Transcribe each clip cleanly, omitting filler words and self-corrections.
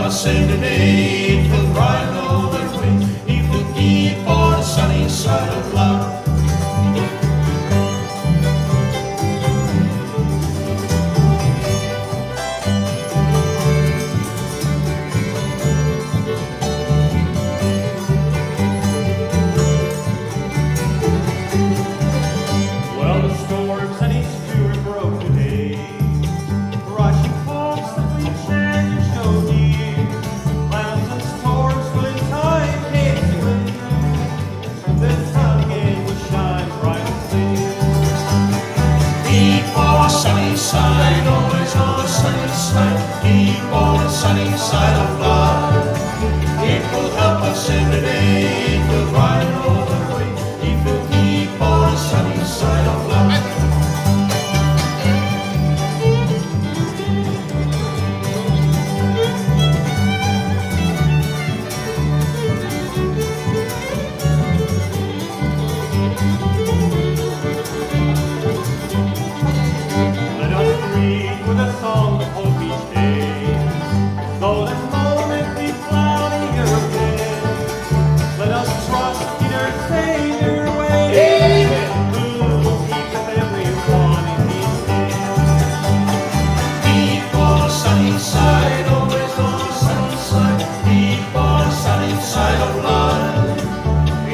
us every day to ride all the way. If you keep on the sunny side of love. Well, the storms and each steward broke today. Rushing folks that we shared and showed dear. Clouds and storms when time came to clear. The sun again would shine bright and clear. Keep on the sunny side, always on the sunny side. Keep on the sunny side of love. It will help us every day to ride all the way. If you keep on the sunny side of love. Let us greet with a song of hope each day. Though the moment be cloudy or red, let us trust in our Savior way. Who will keep us everyone in His hand. Keep on the sunny side, always on the sunny side. Keep on the sunny side of love.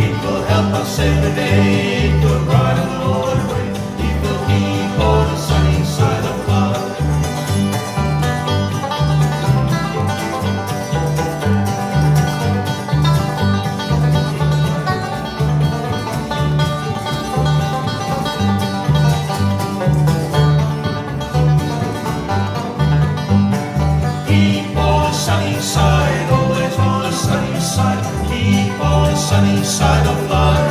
It will help us every day to ride all the way. It will keep on the sunny side of love. Keep on the sunny side, always on the sunny side. Keep on the sunny side of love.